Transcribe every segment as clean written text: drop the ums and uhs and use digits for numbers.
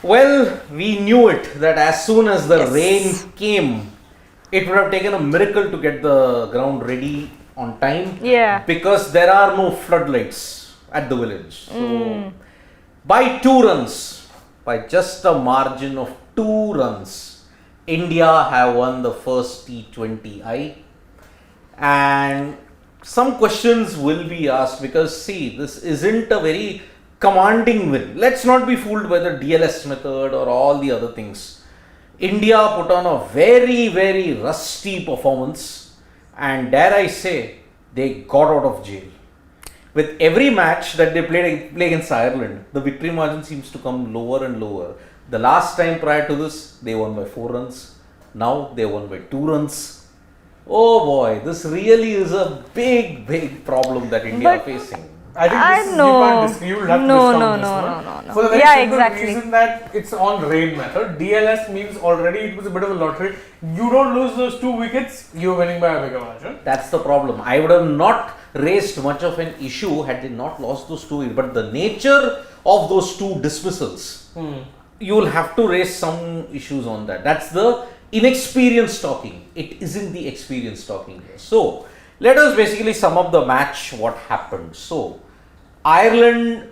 Well, we knew it that as soon as the Yes. rain came, it would have taken a miracle to get the ground ready on time. Yeah. Because there are no floodlights at the village. So, by 2 runs, by just a margin of 2 runs, India have won the first T20I. And some questions will be asked because, see, this isn't a very commanding win. Let's not be fooled by the DLS method or all the other things. India put on a very, very rusty performance, and dare I say, they got out of jail. With every match that they play against Ireland, the victory margin seems to come lower and lower. The last time prior to this, they won by 4 runs. Now they won by 2 runs. Oh boy, this really is a big, big problem that India are facing. I think I this is, know. you can't discount, you will have to No, discount no, this no, one. no, no, no. For the very Yeah, simple exactly. reason that it's on rain method. DLS means already it was a bit of a lottery. You don't lose those 2 wickets, you're winning by a bigger margin. That's the problem. I would have not raised much of an issue had they not lost those 2 wickets. But the nature of those 2 dismissals, you will have to raise some issues on that. That's the inexperienced talking. It isn't the experienced talking here. So, let us basically sum up the match, what happened. So, Ireland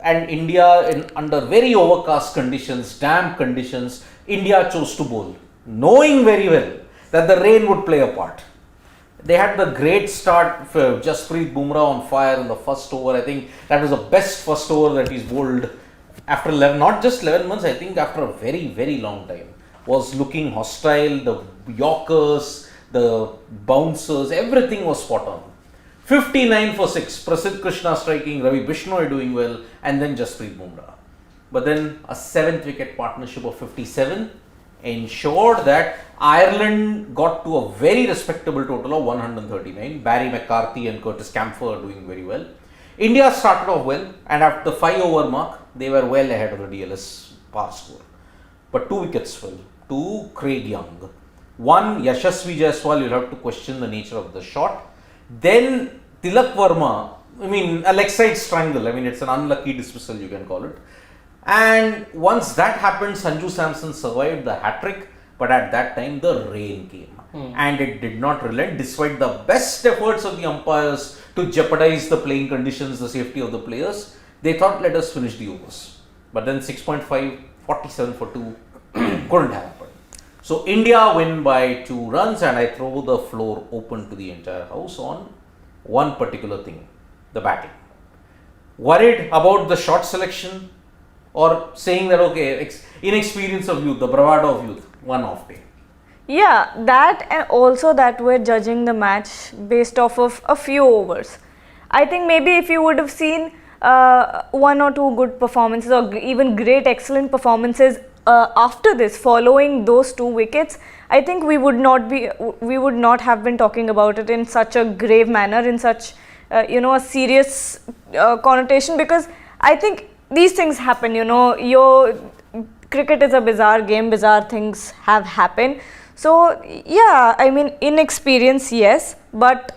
and India under very overcast conditions, damp conditions, India chose to bowl, knowing very well that the rain would play a part. They had the great start for Jasprit Bumrah on fire in the first over. I think that was the best first over that he's bowled after 11, not just 11 months, I think after a very, very long time. Was looking hostile, the Yorkers, the bouncers, everything was spot on. 59 for 6, Prasidh Krishna striking, Ravi Bishnoi doing well, and then Jasprit Bumrah. But then a 7th wicket partnership of 57 ensured that Ireland got to a very respectable total of 139. Barry McCarthy and Curtis Camphor doing very well. India started off well, and after the 5 over mark, they were well ahead of the DLS par score. But 2 wickets fell to Craig Young. One, Yashasvi Jaiswal, you'll have to question the nature of the shot. Then Tilak Verma, a leg side strangle, it's an unlucky dismissal, you can call it. And once that happened, Sanju Samson survived the hat-trick, but at that time the rain came. And it did not relent despite the best efforts of the umpires to jeopardize the playing conditions, the safety of the players. They thought, let us finish the overs. But then 6.5, 47 for 2 couldn't have happened. So India win by 2 runs, and I throw the floor open to the entire house on one particular thing, the batting. Worried about the shot selection, or saying that okay, inexperience of youth, the bravado of youth, one off day? Yeah, that, and also that we're judging the match based off of a few overs. I think maybe if you would have seen 1 or 2 good performances, or even great excellent performances after this, following those 2 wickets, I think we would not have been talking about it in such a grave manner, in such a serious connotation, because I think these things happen. Your cricket is a bizarre game, bizarre things have happened. So yeah, inexperience, yes, but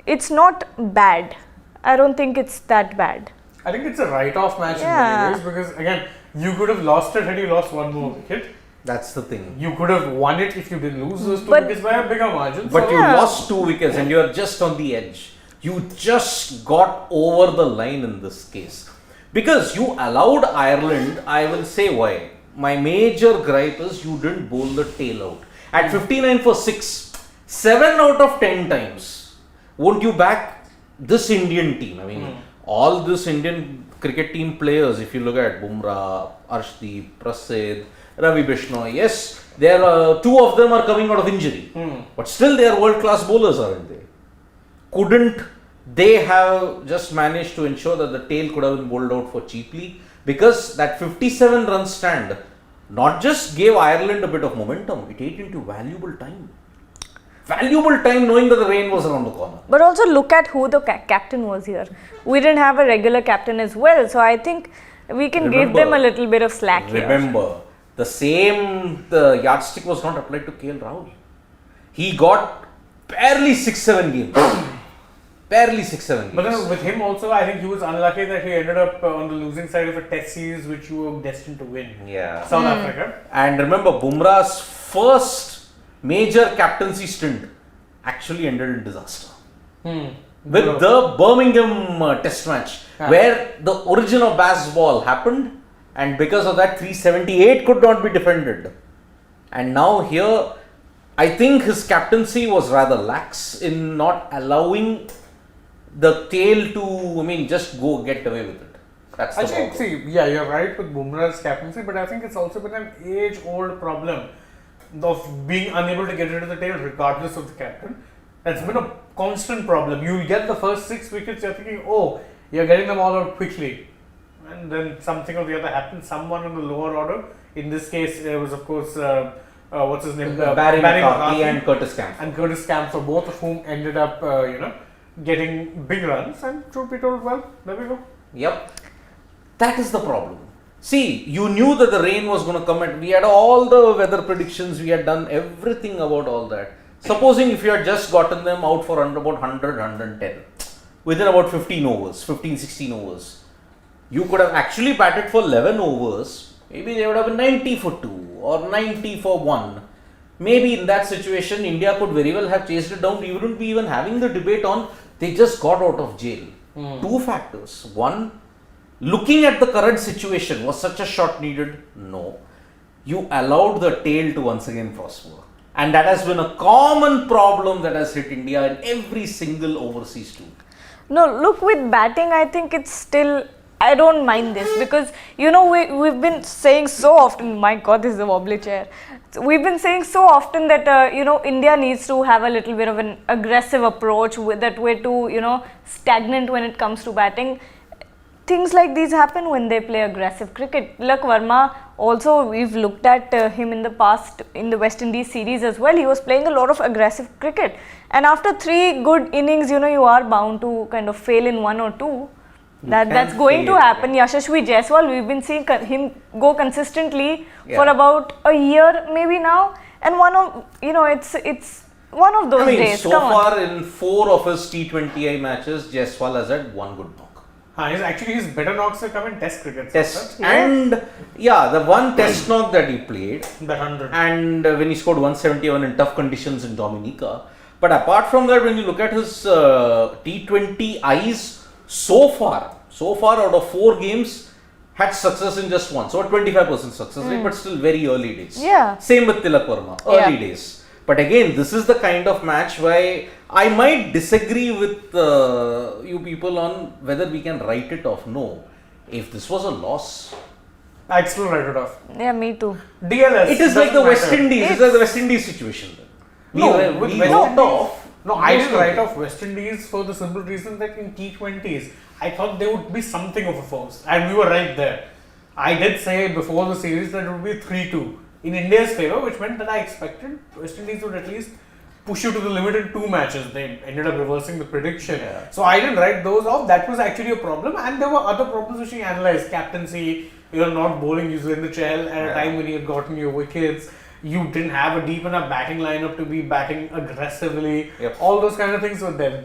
it's not bad. I don't think it's that bad. I think it's a write-off match in many ways, because again, you could have lost it had you lost 1 more wicket. That's the thing. You could have won it if you didn't lose those 2 wickets by a bigger margin. But you lost 2 wickets and you are just on the edge. You just got over the line in this case. Because you allowed Ireland, I will say why. My major gripe is you didn't bowl the tail out. At 59 for 6, 7 out of 10 times, won't you back this Indian team? All this Indian cricket team players, if you look at Bumrah, Arshdeep, Prasidh, Ravi Bishnoi, yes, there are 2 of them are coming out of injury, but still they are world-class bowlers, aren't they? Couldn't they have just managed to ensure that the tail could have been bowled out for cheaply? Because that 57 run stand not just gave Ireland a bit of momentum, it ate into valuable time. Valuable time, knowing that the rain was around the corner. But also look at who the captain was here. We didn't have a regular captain as well, so I think we can give them a little bit of slack here. Remember, the yardstick was not applied to KL Rahul. He got barely 6-7 games. Barely 6-7 games. But then with him also, I think he was unlucky that he ended up on the losing side of a test series which you were destined to win. Yeah. South Africa. And remember, Bumrah's first major captaincy stint actually ended in disaster. With the Birmingham test match, where the origin of Bass ball happened, and because of that 378 could not be defended. And now here, I think his captaincy was rather lax in not allowing the tail to, just go get away with it. That's the Actually, problem. see, yeah, you're right with Bumrah's captaincy, but I think it's also been an age-old problem of being unable to get rid of the tail regardless of the captain. That's been a constant problem. You get the first 6 wickets, you're thinking, oh, you're getting them all out quickly. And then something or the other happens. Someone in the lower order, in this case, it was of course, what's his name? Barry McCarthy and Curtis Camp. And Curtis Camp, so both of whom ended up, getting big runs. And truth be told, well, there we go. Yep. That is the problem. See, you knew that the rain was going to come and we had all the weather predictions, we had done everything about all that. Supposing if you had just gotten them out for about 100, 110, within about 15, 16 overs, you could have actually batted for 11 overs, maybe they would have been 90 for 2 or 90 for 1. Maybe in that situation, India could very well have chased it down. We wouldn't be even having the debate on they just got out of jail. 2 factors. One, looking at the current situation, was such a shot needed? No. You allowed the tail to once again prosper. And that has been a common problem that has hit India in every single overseas tour. No, look, with batting, I think it's still, I don't mind this because, we've been saying so often, my God, this is a wobbly chair. We've been saying so often that, India needs to have a little bit of an aggressive approach, that we're too, stagnant when it comes to batting. Things like these happen when they play aggressive cricket. Tilak Verma, also we've looked at him in the past in the West Indies series as well. He was playing a lot of aggressive cricket. And after 3 good innings, you are bound to kind of fail in 1 or 2. That's going to happen. Yashasvi Jaiswal, we've been seeing him go consistently for about a year maybe now. And it's one of those days. So far in 4 of his T20I matches, Jaiswal has had 1 good knock. His better knocks have come in test cricket. Test. And the one test knock that he played. The 100. And when he scored 171 in tough conditions in Dominica. But apart from that, when you look at his T20Is so far out of 4 games, had success in just 1. So 25% success rate, but still very early days. Yeah. Same with Tilak Verma, early days. But again, this is the kind of match where I might disagree with you people on whether we can write it off. No. If this was a loss, I'd still write it off. Yeah, me too. DLS. it is like the West Indies. It's like the West Indies situation. We wrote off. No, I didn't write off West Indies for the simple reason that in T20s, I thought there would be something of a force. And we were right there. I did say before the series that it would be 3-2 in India's favour, which meant that I expected West Indies would at least push you to the limit in 2 matches. They ended up reversing the prediction. Yeah. So I didn't write those off. That was actually a problem. And there were other problems which we analysed. Captaincy, not bowling you in the chair at a time when you had gotten your wickets. You didn't have a deep enough batting lineup to be batting aggressively. Yep. All those kind of things were there.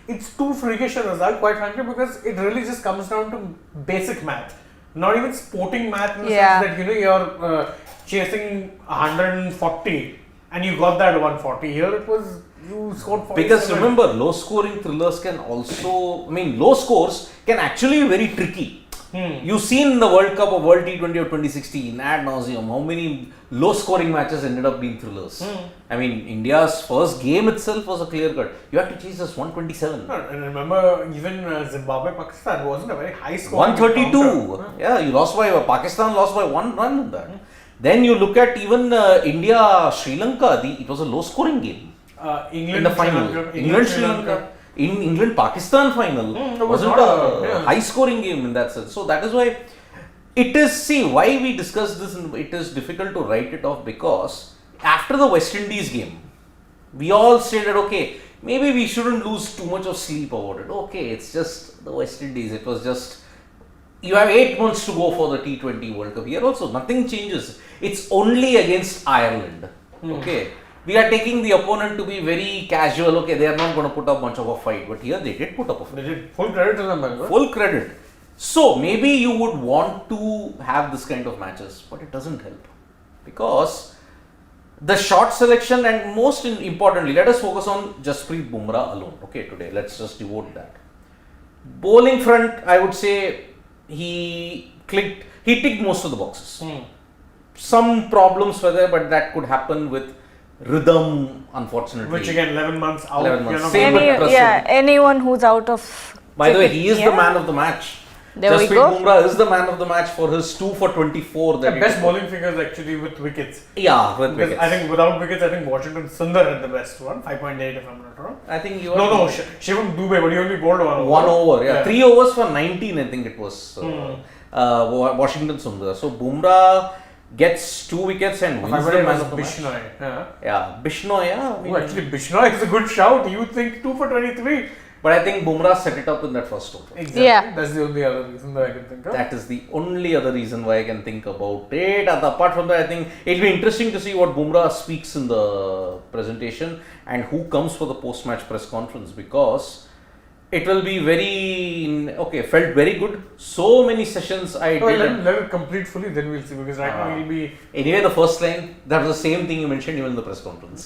It's too freakish a result, quite frankly, because it really just comes down to basic math. Not even sporting math in the sense that, you're chasing 140 and you got that 140. Here it was, you scored 47. Because remember, low scoring thrillers can also, low scores can actually be very tricky. You've seen the World Cup or World T20 of 2016 ad nauseum, how many low scoring matches ended up being thrillers. India's first game itself was a clear cut. You had to chase just 127. And remember, even Zimbabwe-Pakistan wasn't a very high score. 132. Yeah, Pakistan lost by 1 run in that. Then you look at even India-Sri Lanka, it was a low scoring game. England, in the final. England-Sri Lanka. In England-Pakistan final, wasn't a high scoring game in that sense. So that is why why we discussed this, and it is difficult to write it off, because after the West Indies game, we all stated, okay, maybe we shouldn't lose too much of sleep about it. Okay, it's just the West Indies. It was just, you have 8 months to go for the T20 World Cup. Here also, nothing changes. It's only against Ireland. Okay. we are taking the opponent to be very casual. Okay, they are not going to put up much of a fight, but here they did put up a fight. They did. Full credit to them, by the way. Full credit. So maybe you would want to have this kind of matches, but it doesn't help because the shot selection and most importantly, let us focus on Jasprit Bumrah alone. Okay, today let's just devote that. Bowling front, I would say he ticked most of the boxes. Some problems were there, but that could happen with rhythm, unfortunately. Which again, 11 months out. 11 months. You're not Same gonna- with Prasidh. Anyone who's out of. By the way, he is the Yeah. man of the match. There we Jasprit go. Bumrah is the man of the match for his 2 for 24. The That he best took. bowling figures actually with wickets. Yeah, with Because wickets. I think without wickets, I think Washington Sundar had the best one, 5.8 if I'm not wrong. I think you are No, Shivam Dubey, but he only bowled one over. 1 over. Yeah, 3 overs for 19. I think it was Washington Sundar. So Bumrah gets 2 wickets and wins the man of the match. Bishnoi. Yeah. Yeah, Bishnoi. Yeah, I mean, Oh, actually, Bishnoi is a good shout. You would think 2 for 23. but I think Bumrah set it up in that first over. Exactly. Yeah. That's the only other reason that I can think of. That is the only other reason why I can think about it. And apart from that, I think it'll be interesting to see what Bumrah speaks in the presentation and who comes for the post-match press conference because it will be felt very good. So many sessions I No, did. let it complete fully, then we'll see. Because right now he'll be. Anyway, the first line, that was the same thing you mentioned even in the press conference.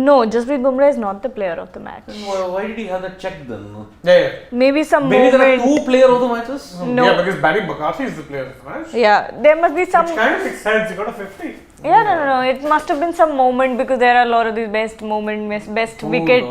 No, Jasprit Bumrah is not the player of the match. Then why did he have that check then? Yeah. Maybe some Maybe there are moment. 2 player of the matches? No. Yeah, because Barry McCarthy is the player of the match. Yeah, there must be some. Which kind of makes sense. You got a 50. Yeah, no. It must have been some moment because there are a lot of these best wicket.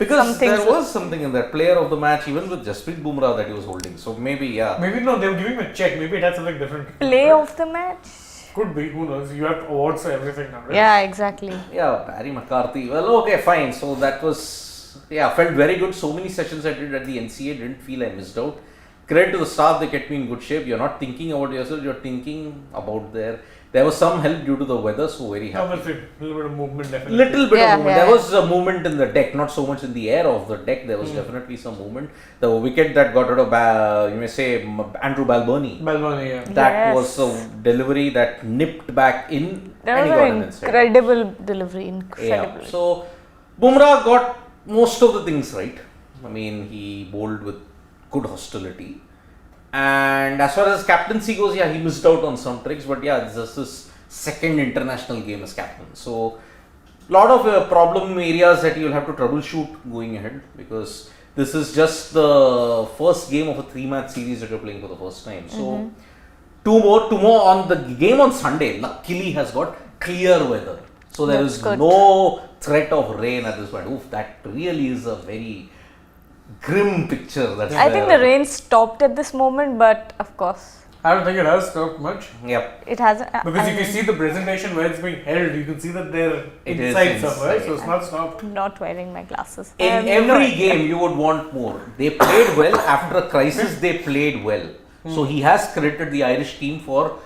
Because some things- there was something in that player of the match, even with Jasprit Bumrah that he was holding. So maybe, yeah. Maybe no, they were giving him a check. Maybe it had something different. Play of the match. Could be. Who knows? You have awards for everything now, right? Yeah, exactly. Yeah, Barry McCarthy. Well, okay, fine. So that was, felt very good. So many sessions I did at the NCA, didn't feel I missed out. Credit to the staff, they kept me in good shape. You're not thinking about yourself, you're thinking about there was some help due to the weather, so very happy. Obviously, a little bit of movement, definitely. Little bit Yeah, of movement. yeah. There was a movement in the deck, not so much in the air of the deck. There was definitely some movement. The wicket that got rid of, you may say, Andrew Balboni. Balboni, yeah. That Yes. was a delivery that nipped back in That and he was got an an inside. incredible delivery. Incredible. Yeah. So Bumrah got most of the things right. I mean, he bowled with good hostility. And as far as captaincy goes, he missed out on some tricks, but this is his second international game as captain. So, lot of problem areas that you'll have to troubleshoot going ahead because this is just the first game of a 3-match series that you're playing for the first time. So, two more on the game on Sunday. Luckily, has got clear weather, so there That's is good. no threat of rain at this point. Oof, that really is a very grim picture. That's I think the rain stopped at this moment, but of course, I don't think it has stopped much. Yep. it hasn't. Because if you see the presentation where it's being held, you can see that they're It is inside somewhere, inside. so it's not stopped. I'm not wearing my glasses. In every game, you would want more. They played well. After a crisis, they played well. So he has credited the Irish team for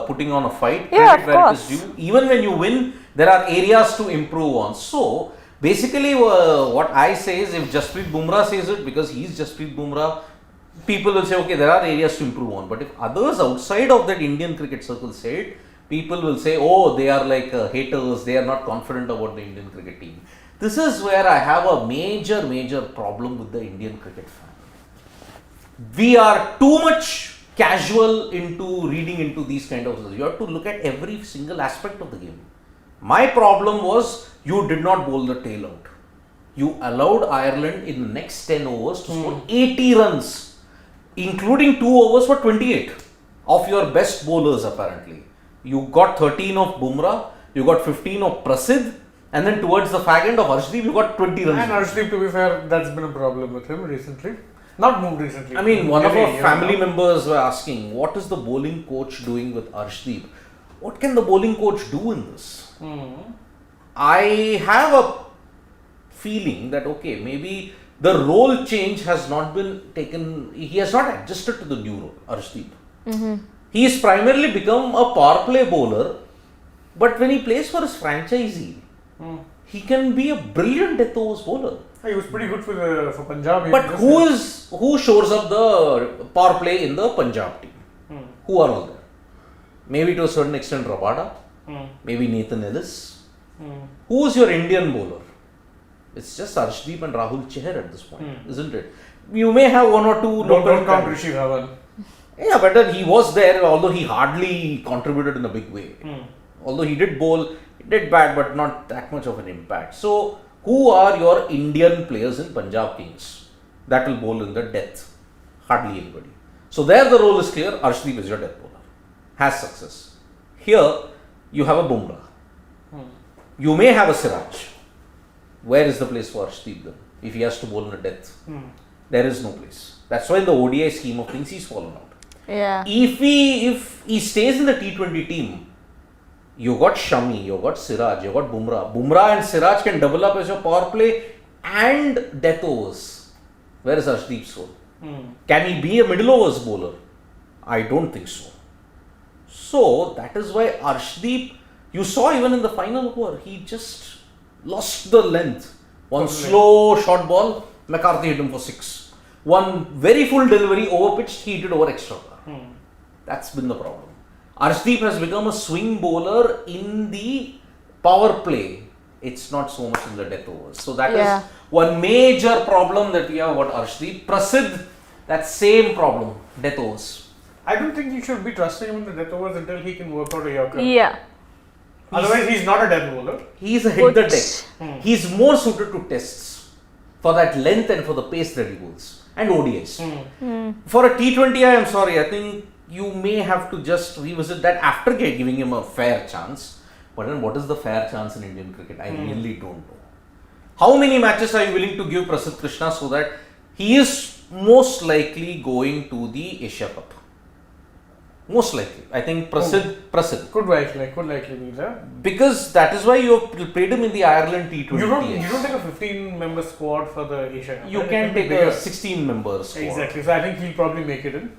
putting on a fight. Yeah, Credit of where it is course. due. Even when you win, there are areas to improve on. So basically, what I say is, if Jasprit Bumrah says it, because he's Jasprit Bumrah, people will say, okay, there are areas to improve on. But if others outside of that Indian cricket circle say it, people will say, oh, they are like haters, they are not confident about the Indian cricket team. This is where I have a major problem with the Indian cricket fan. We are too much casual into reading into these kind of things. You have to look at every single aspect of the game. My problem was you did not bowl the tail out. You allowed Ireland in the next 10 overs to score 80 runs, including 2 overs for 28 of your best bowlers apparently. You got 13 of Bumrah, you got 15 of Prasidh, and then towards the fag end of Arshdeep, you got 20 runs. And Arshdeep, to be fair, that's been a problem with him recently. Not more recently. I mean, one of Maybe our a year family now. members were asking, what is the bowling coach doing with Arshdeep? What can the bowling coach do in this? I have a feeling that, okay, maybe the role change has not been taken, he has not adjusted to the new role, Arshdeep. He has primarily become a power play bowler, but when he plays for his franchisee, he can be a brilliant death overs bowler. He was pretty good for Punjab. But who shores up the power play in the Punjab team? Who are all there? Maybe to a certain extent Rabada. maybe Nathan Ellis. Who is your Indian bowler? It's just Arshdeep and Rahul Chahar at this point, isn't it? You may have one or two Don't count Rishi Dhawan. Yeah, but then he was there, although he hardly contributed in a big way. Although he did bowl, he did bat, but not that much of an impact. So, who are your Indian players in Punjab Kings that will bowl in the death? Hardly anybody. So, there the role is clear. Arshdeep is your death bowler. Has success. Here, you have a Bumrah. You may have a Siraj. Where is the place for Arshdeep then? If he has to bowl in a death, there is no place. That's why in the ODI scheme of things, he's fallen out. Yeah. If he stays in the T20 team, you got Shami, you got Siraj, you got Bumrah. Bumrah and Siraj can double up as your power play and death overs. Where is Arshdeep's role? Can he be a middle overs bowler? I don't think so. So that is why Arshdeep, you saw even in the final over, he just lost the length. One slow short ball, McCarthy hit him for 6. One very full delivery over pitched, he did over extra. That's been the problem. Arshdeep has become a swing bowler in the power play. It's not so much in the death overs. So that is one major problem that we have about Arshdeep. Prasidh, that same problem, death overs. I don't think you should be trusting him in the death overs until he can work out a Yorker. Yeah. Otherwise, he's not a death bowler. He's a hit the deck. He's more suited to tests for that length and for the pace that he bowls. And ODIs. For a T20I, I'm sorry, I think you may have to just revisit that after giving him a fair chance. But then what is the fair chance in Indian cricket? I really don't know. How many matches are you willing to give Prasidh Krishna so that he is most likely going to the Asia Cup? Most likely. I think Prasidh. Could likely be there. Because that is why you have played him in the Ireland T20. You don't take a 15-member squad for the Asia Cup. You can take a 16-member squad. Exactly. So I think he'll probably make it in.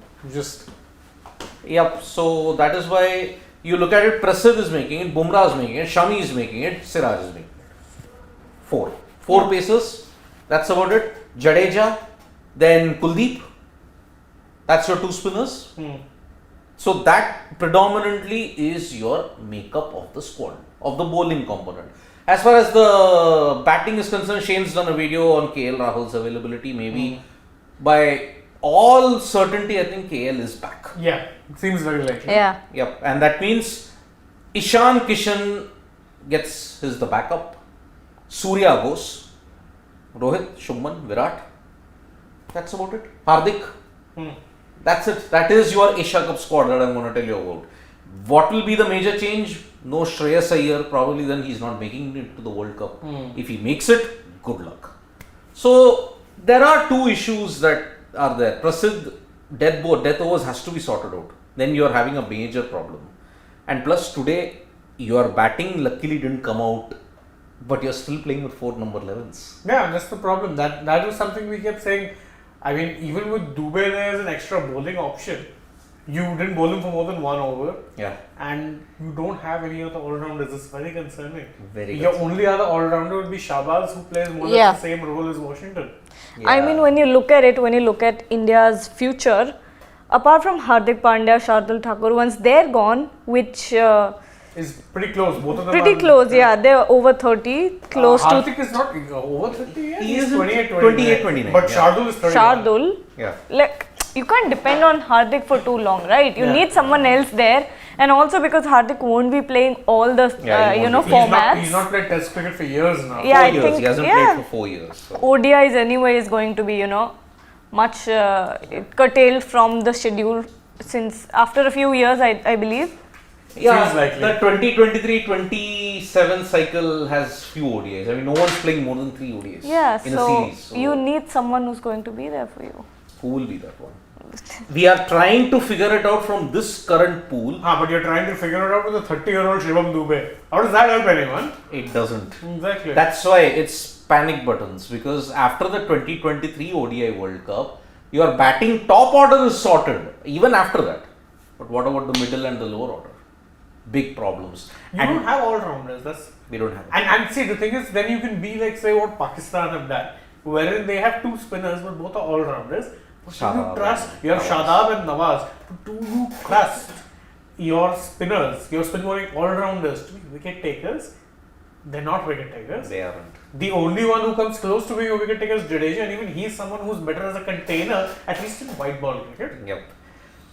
Yep. So that is why you look at it. Prasidh is making it. Bumrah is making it. Shami is making it. Siraj is making it. 4 pacers. That's about it. Jadeja. Then Kuldeep. That's your 2 spinners. So that predominantly is your makeup of the squad, of the bowling component. As far as the batting is concerned, Shane's done a video on KL Rahul's availability. Maybe by all certainty, I think KL is back. Yeah, it seems very likely. Yeah. Yep, and that means Ishan Kishan gets the backup. Surya goes. Rohit, Shubman, Virat. That's about it. Hardik. That's it. That is your Asia Cup squad that I'm going to tell you about. What will be the major change? No Shreyas Iyer. Probably then he's not making it to the World Cup. If he makes it, good luck. So there are 2 issues that are there. Prasidh, death overs has to be sorted out. Then you are having a major problem. And plus today, your batting luckily didn't come out, but you're still playing with 4 number 11s. Yeah, that's the problem. That was something we kept saying. I mean, even with Dubey, there's an extra bowling option. You didn't bowl him for more than 1 over. Yeah. And you don't have any other all-rounders. It's very concerning. Very Your concerning. only other all-rounder would be Shahbaz, who plays more or less the same role as Washington. Yeah. I mean, when you look at it, when you look at India's future, apart from Hardik Pandya, Shardul Thakur, once they're gone, which is pretty close. Both of them pretty close, they're over 30, close to... Hardik is not over 30 yet. He is 28, 29. But Shardul is 31. Shardul. Yeah. Like, you can't depend on Hardik for too long, right? You need someone else there. And also because Hardik won't be playing all the, formats. He's not played Test cricket for years now. Yeah, 4 years. He hasn't played for 4 years. So. ODIs anyway is going to be, much curtailed from the schedule since after a few years, I believe. Yeah, likely. the 2023-27 cycle has few ODIs. I mean, no one's playing more than 3 ODIs in a series. So you need someone who's going to be there for you. Who will be that one? We are trying to figure it out from this current pool. But you're trying to figure it out with a 30-year-old Shivam Dubey. How does that help anyone? It doesn't. Exactly. That's why it's panic buttons, because after the 2023 ODI World Cup, your batting top order is sorted, even after that. But what about the middle and the lower order? Big problems. You don't have all-rounders. We don't have. And see, the thing is, then you can be like, say, what Pakistan have done, wherein they have 2 spinners, but both are all-rounders. But do you trust? You have Shadab and Nawaz. But do you trust your spinners, your spin bowling all-rounders to be wicket takers. They're not wicket takers. They aren't. The only one who comes close to being a wicket taker is Jadeja, and even he's someone who's better as a container, at least in white ball cricket. Yep.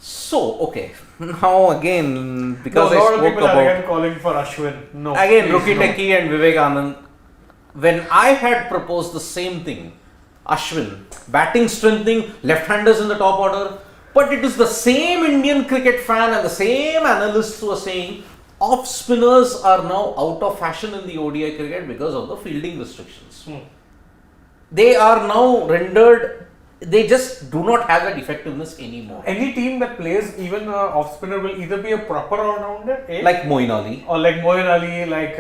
So, okay. Now again, because A lot I of spoke people are about again calling for Ashwin. No. again please Rookie no. Techie and Vivek Anand, when I had proposed the same thing, Ashwin, batting strengthening, left-handers in the top order, but it is the same Indian cricket fan and the same analysts who are saying off spinners are now out of fashion in the ODI cricket because of the fielding restrictions. They are now rendered, they just do not have that effectiveness anymore. Any team that plays even off spinner will either be a proper all-rounder, Like Moeen Ali, or like Moeen Ali, like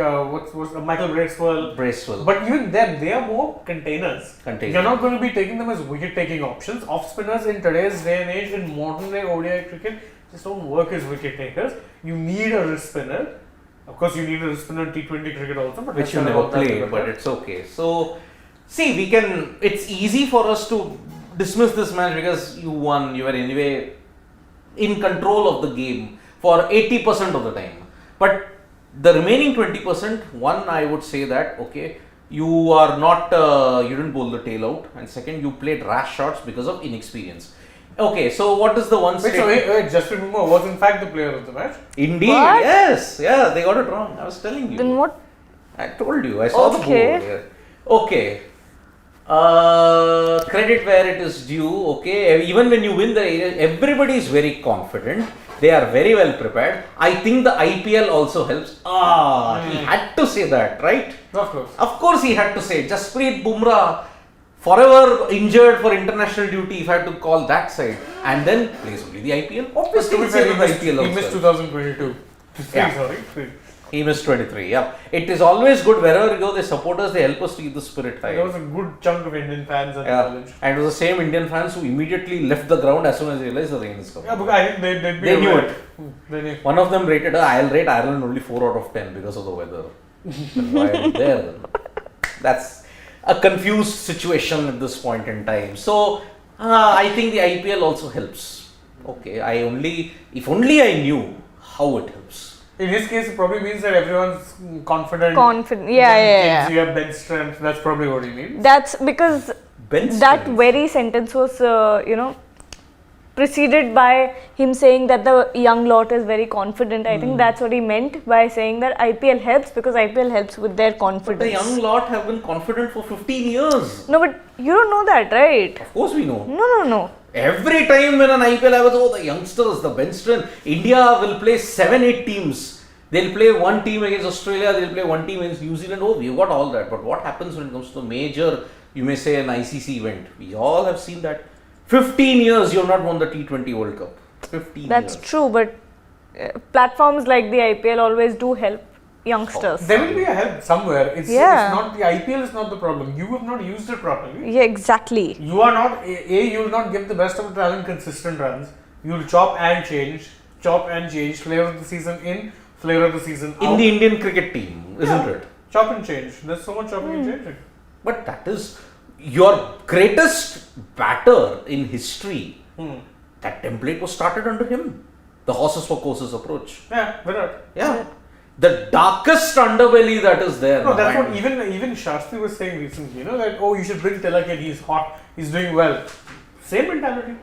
what's Michael Bracewell. But even then, they are more containers. Container. You're not going to be taking them as wicket-taking options. Off spinners in today's day and age, in modern day ODI cricket, just don't work as wicket takers. You need a wrist spinner. Of course, you need a wrist spinner in T20 cricket also, but Which you never play, but it's okay. So, see, it's easy for us to dismiss this match because you won, you were anyway in control of the game for 80% of the time. But the remaining 20%, one, I would say that, okay, you are not, you didn't bowl the tail out, and second, you played rash shots because of inexperience. Okay, so what is the one Wait, Justin Bumrah was in fact the player of the match. Indeed, What? yes, yeah, they got it wrong. I was telling you. Then what? I told you, I saw the Okay. board here. Okay. Credit where it is due, okay. Even when you win the area, everybody is very confident. They are very well prepared. I think the IPL also helps. He had to say that, right? Of course. Of course he had to say. Jasprit Bumrah, forever injured for international duty, if I had to call that side. And then plays only the IPL. Obviously, To be it's fair, the he IPL missed also. 2022. Yeah. Sorry. He missed 23, yeah. It is always good wherever we go, the supporters, they help us to keep the spirit high. There was a good chunk of Indian fans at the Yeah, college. and it was the same Indian fans who immediately left the ground as soon as they realized the rain is coming. Yeah, because I think they'd be They knew aware. it. They knew. One of them rated, I'll rate Ireland only 4 out of 10 because of the weather. Then why are we there then? That's a confused situation at this point in time. So, I think the IPL also helps. Okay, if only I knew how it helps. In his case, it probably means that everyone's confident. Confident. Yeah. You have bench strength. That's probably what he means. That's because Bench that strength. very sentence was, preceded by him saying that the young lot is very confident. I think that's what he meant by saying that IPL helps, because IPL helps with their confidence. The young lot have been confident for 15 years. No, but you don't know that, right? Of course we know. No. Every time when an IPL happens, the youngsters, the bench strength. India will play 7-8 teams. They'll play one team against Australia, they'll play one team against New Zealand. We've got all that. But what happens when it comes to a major, you may say an ICC event? We all have seen that. 15 years you have not won the T20 World Cup. 15 That's years. true, but platforms like the IPL always do help youngsters. There will be a help somewhere. It's not the IPL is not the problem. You have not used it properly. Yeah, exactly. You are not you will not give the best of the talent consistent runs. You will chop and change, flavor of the season in, flavor of the season out. In the Indian cricket team, isn't it? Chop and change. There's so much chopping and changing. But that is your greatest batter in history. That template was started under him. The horses for courses approach. Yeah, Virat. Yeah. The darkest underbelly that is there. No, now. that's And what even Shastri was saying recently. That you should bring Tilak in. He's hot. He's doing well. Same mentality.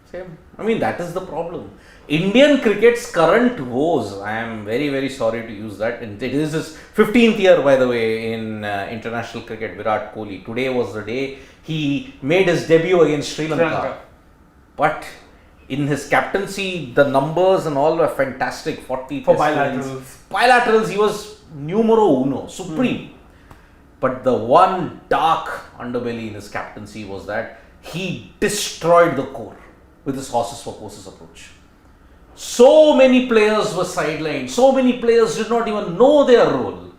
Same. I mean, that is the problem. Indian cricket's current woes, I am very, very sorry to use that. And it is his 15th year, by the way, in international cricket, Virat Kohli. Today was the day he made his debut against Sri Lanka. But in his captaincy, the numbers and all were fantastic. 40 For test bilaterals. wins. Bilaterals, he was numero uno, supreme. But the one dark underbelly in his captaincy was that he destroyed the core with his horses for courses approach. So many players were sidelined. So many players did not even know their role.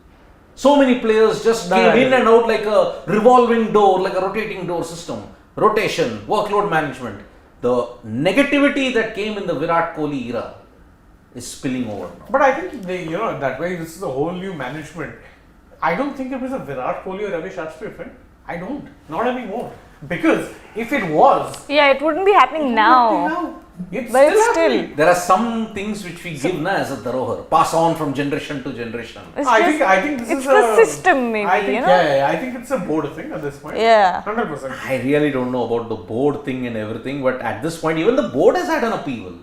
So many players just came in and out like a revolving door, like a rotating door system. Rotation, workload management. The negativity that came in the Virat Kohli era is spilling over now. But I think that way this is a whole new management. I don't think it was a Virat Kohli or Ravi Shastri effect. I don't. Not anymore. Because if it was, Yeah, it wouldn't be happening now. It's But still it's happening. still. There are some things which we give as a darohar, pass on from generation to generation. It's I think this it's is the a system, maybe. I think you know? yeah, I think it's a board thing at this point. Yeah. 100%. I really don't know about the board thing and everything, but at this point, even the board has had an upheaval.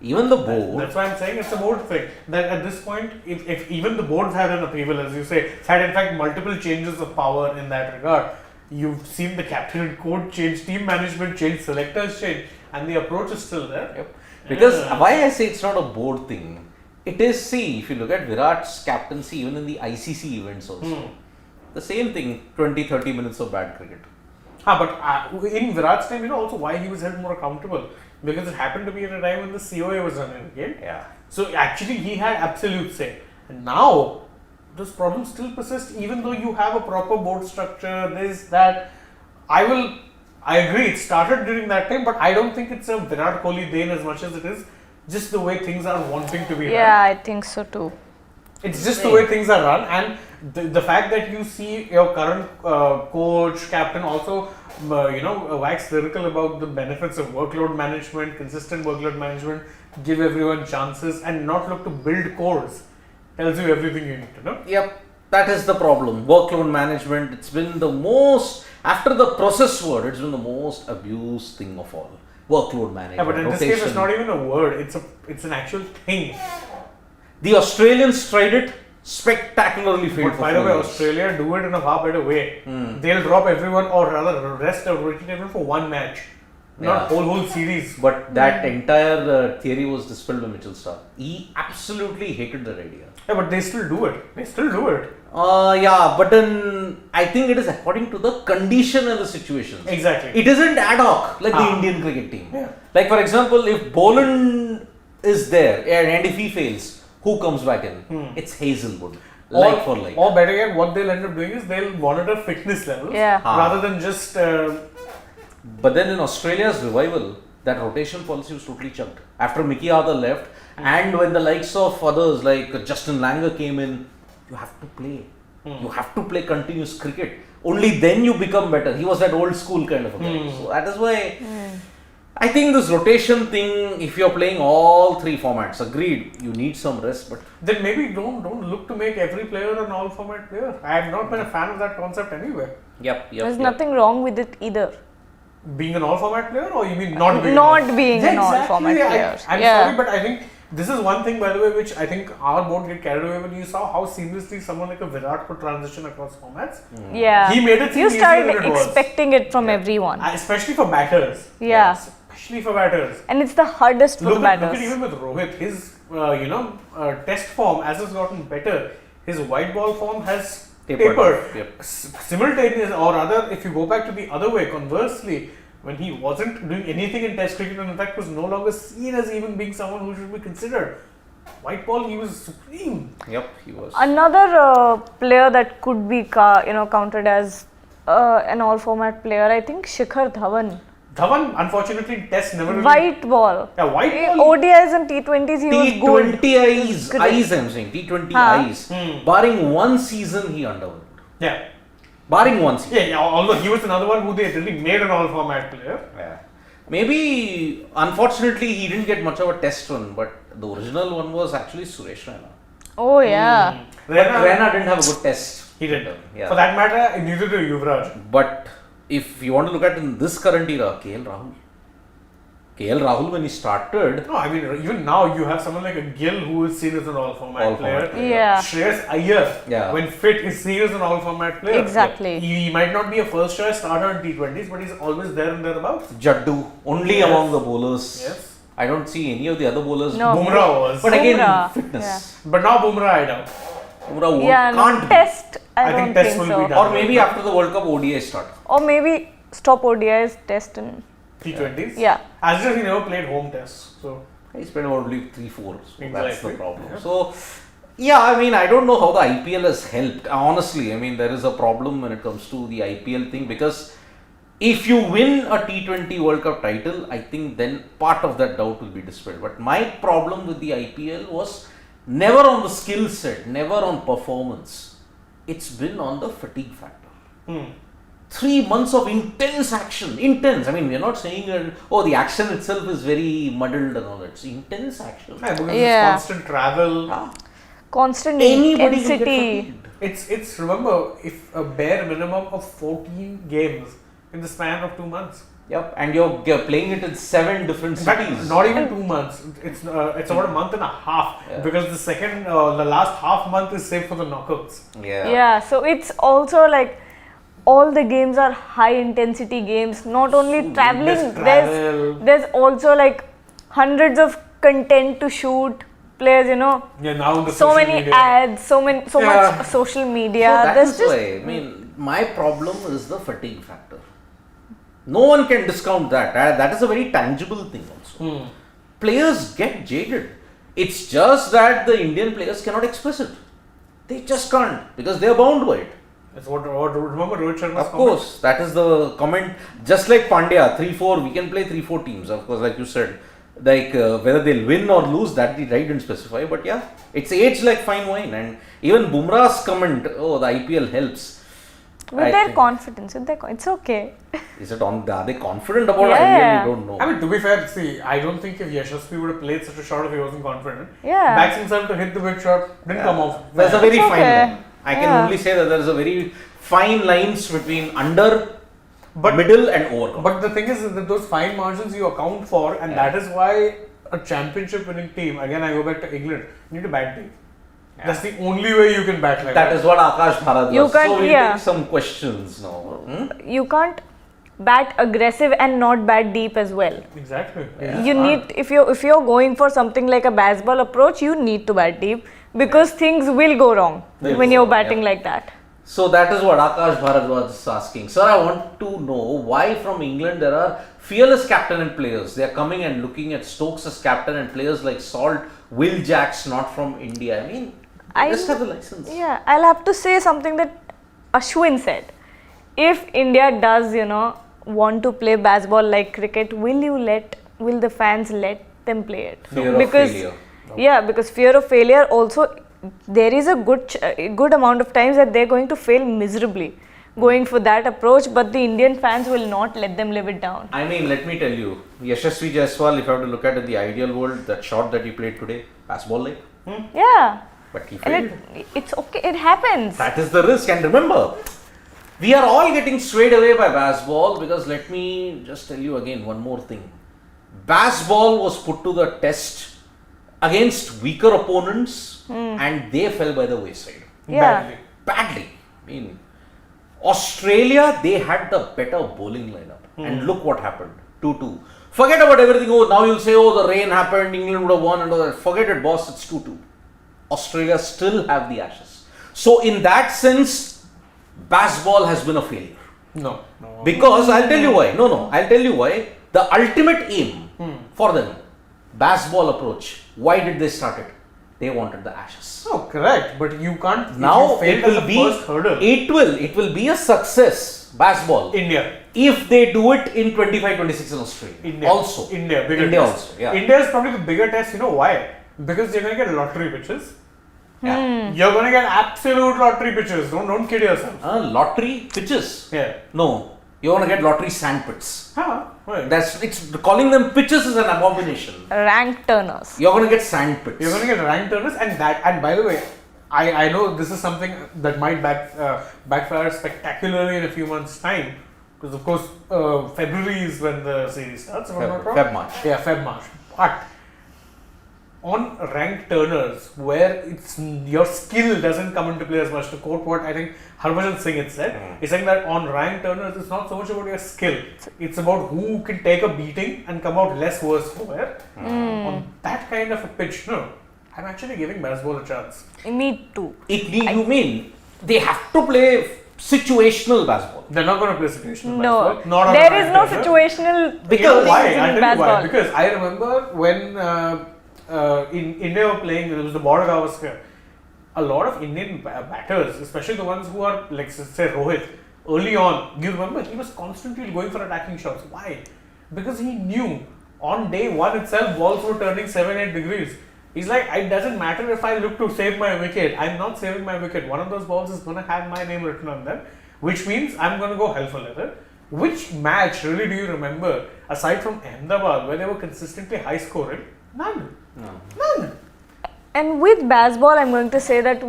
Even the board. That's why I'm saying it's a board thing. That at this point, if even the boards had an upheaval, as you say, had in fact multiple changes of power in that regard. You've seen the captain and coach change, team management change, selectors change, and the approach is still there. Yep. Because why I say it's not a board thing, it is, see, if you look at Virat's captaincy, even in the ICC events also, the same thing, 20-30 minutes of bad cricket. But in Virat's time, also why he was held more accountable. Because it happened to be at a time when the COA was running the game. Yeah. So actually he had absolute say. And now, this problem still persists even though you have a proper board structure, this, that. I agree, it started during that time, but I don't think it's a Virat Kohli Dane as much as it is just the way things are wanting to be Yeah, run. I think so too. It's just the way things are run, and the fact that you see your current coach, captain also, wax lyrical about the benefits of workload management, consistent workload management, give everyone chances, and not look to build cores, tells you everything you need to know. Yep, that is the problem. Workload management, it's been the most, after the process word, it's been the most abused thing of all. Workload management. Yeah, but in this case, it's not even a word, it's an actual thing. The Australians tried it, spectacularly failed. But by the way, Australia do it in a far better way. They'll drop everyone, or rather rest or rotate everyone for one match, not whole series. But that entire theory was dispelled by Mitchell Starc. He absolutely hated that idea. Yeah, but they still do it. Yeah, but then I think it is according to the condition and the situation. Exactly. It isn't ad hoc like the Indian cricket team. Yeah. Like for example, if Boland is there and if he fails, who comes back in? It's Hazelwood. Like for like. Or better yet, what they'll end up doing is they'll monitor fitness levels rather than just. But then in Australia's revival, that rotation policy was totally chucked. After Mickey Arthur left, and when the likes of others like Justin Langer came in, you have to play. You have to play continuous cricket. Only then you become better. He was that old school kind of a guy. So that is why I think this rotation thing, if you're playing all three formats, agreed, you need some rest. But then maybe don't look to make every player an all format player. I have not been a fan of that concept anyway. There's nothing wrong with it either. Being an all format player, or you mean not being an all format player? I'm sorry, but I think this is one thing, by the way, which I think our board get carried away when you saw how seamlessly someone like a Virat could transition across formats. Yeah. He made it seem You easier started than it was. expecting it from everyone. Especially for batters. Yeah. Especially for batters. And it's the hardest for the batters. Look at even with Rohit, his test form as has gotten better, his white ball form has tapered. Yep. Simultaneous, or rather, if you go back to the other way, conversely, when he wasn't doing anything in test cricket and in fact was no longer seen as even being someone who should be considered, white ball, he was supreme. Yep, he was. Another player that could be counted as an all format player, I think Shikhar Dhawan. Dhawan, unfortunately, in test never really. White ball. Yeah, white ball. ODIs and T20s, he was good. T20Is, I'm saying. T20Is. Barring one season, he underwhelmed. Yeah. Barring one season. Yeah, although he was another one who they really made an all format player. Yeah. Maybe, unfortunately, he didn't get much of a test run, but the original one was actually Suresh Raina. Oh, yeah. But Raina didn't have a good test. He did. Yeah. For that matter, neither did Yuvraj. But if you want to look at in this current era, KL Rahul, when he started. No, I mean, even now you have someone like a Gill who is seen as an all format player. Yeah. Shreyas Iyer, when fit, is seen as an all format player. Exactly. He might not be a first choice starter in T20s, but he's always there and thereabouts. Jaddu, only among the bowlers. Yes. I don't see any of the other bowlers. No. Bumrah was. But again, Bumrah, fitness. But now Bumrah, I doubt. Bumrah can't test. I don't test think will so. be done. Or maybe after the World Cup ODI start. Or maybe stop ODIs, test and T20s? Yeah. As if he never played home tests. So He spent about 3-4. So that's the problem. Yeah. So, yeah, I mean, I don't know how the IPL has helped. Honestly, I mean, there is a problem when it comes to the IPL thing, because if you win a T20 World Cup title, I think then part of that doubt will be dispelled. But my problem with the IPL was never on the skill set, never on performance. It's been on the fatigue factor. 3 months of intense action. Intense. I mean, we're not saying, the action itself is very muddled and all that. It's intense action. Yeah, because Yeah. it's constant travel. Constant Anybody can get intensity. fatigued. It's remember, if a bare minimum of 14 games in the span of 2 months. Yep, and you're playing it in 7 different In fact, cities. not even 2 months. It's about a month and a half, Yeah. because the last half month is saved for the knockouts. Yeah, so it's also like all the games are high intensity games. Not only traveling, travel. there's also like hundreds of content to shoot. Players, Yeah, now the so social many media. ads, so Yeah. much social media. So that There's is just why, I mean, my problem is the fatigue factor. No one can discount that. That is a very tangible thing also. Players get jaded. It's just that the Indian players cannot express it. They just can't because they are bound by it. That's what remember Rohit Sharma's Of course, that is the comment. Just like Pandya, 3-4, we can play 3-4 teams. Of course, like you said, like whether they'll win or lose, that I didn't specify. But yeah, it's aged like fine wine. And even Bumrah's comment, the IPL helps. with their confidence. It's okay. Is it on? Are they confident about Yeah. IPL? We don't know. I mean, to be fair, see, I don't think if Yashasvi would have played such a shot if he wasn't confident. Yeah. Backs himself to hit the big shot, didn't come off. There's a very It's fine okay. line. I can Yeah. only say that there is a very fine lines between under, But- middle, and over. But the thing is that those fine margins you account for, and that is why a championship winning team, again I go back to England, need a bad team. That's the only way you can bat like That is what Akash Bharat You was. can't- So we yeah. take some questions now. You can't bat aggressive and not bat deep as well. Exactly. You need if you're going for something like a baseball approach, you need to bat deep because things will go wrong They'll when go you're wrong, batting yeah. like that. So that is what Akash Bharat was asking. Sir, I want to know why from England there are fearless captain and players. They are coming and looking at Stokes as captain and players like Salt, Will Jacks not from India. I mean, I- just have the license. Yeah, I'll have to say something that Ashwin said. If India does, want to play baseball like cricket, will the fans let them play it? Fear of because failure. yeah, because fear of failure also, there is a good amount of times that they're going to fail miserably going for that approach, but the Indian fans will not let them live it down. I mean, let me tell you, Yashasvi Jaiswal, if I have to look at it in the ideal world, that shot that he played today, pass ball like, Yeah, but he and failed. it's okay, it happens. That is the risk. And remember, we are all getting swayed away by baseball because let me just tell you again one more thing. Baseball was put to the test against weaker opponents and they fell by the wayside. Yeah. Badly. I mean, Australia, they had the better bowling lineup. And look what happened. 2-2. Forget about everything. Now you'll say, the rain happened, England would have won and all that. Forget it, boss. It's 2-2. Australia still have the Ashes. So in that sense, baseball has been a failure. No. Because I'll tell you why. I'll tell you why. The ultimate aim for them, baseball approach, why did they start it? They wanted the Ashes. No, correct. But you can't. if Now you failed it at will the be first hurdle. it will be a success, baseball, India. if they do it in 25-26 in Australia. India. Also. India. Bigger India test. also, yeah. India is probably the bigger test. You know why? Because you're going to get lottery pitches. Yeah. You're going to get absolute lottery pitches. Don't kid yourself. Lottery pitches. Yeah. No. You want to get lottery sandpits. Right. It's calling them pitches is an abomination. Rank turners. You're going to get sandpits. You're going to get rank turners, and by the way, I know this is something that might backfire spectacularly in a few months' time, because of course February is when the series starts. If I'm not wrong. Feb-March. Yeah, Feb-March. But on rank turners, where it's your skill doesn't come into play as much, to quote what I think Harbhajan Singh had said, he's saying that on rank turners, it's not so much about your skill, it's about who can take a beating and come out less worse for wear. On that kind of a pitch, no, I'm actually giving baseball a chance. Me too. You mean they have to play situational baseball? They're not going to play situational No, baseball. Not on there rank is no turner. situational You know things why? in I'll tell you why. baseball. Because I remember when in India were playing, there was the border Gavaskar. A lot of Indian batters, especially the ones who are like say Rohit, early on, you remember he was constantly going for attacking shots. Why? Because he knew on day one itself balls were turning 7-8 degrees. He's like, it doesn't matter if I look to save my wicket. I'm not saving my wicket. One of those balls is going to have my name written on them. which means I'm going to go hell for leather. Which match really do you remember aside from Ahmedabad where they were consistently high scoring? None. None. And with baseball, I'm going to say that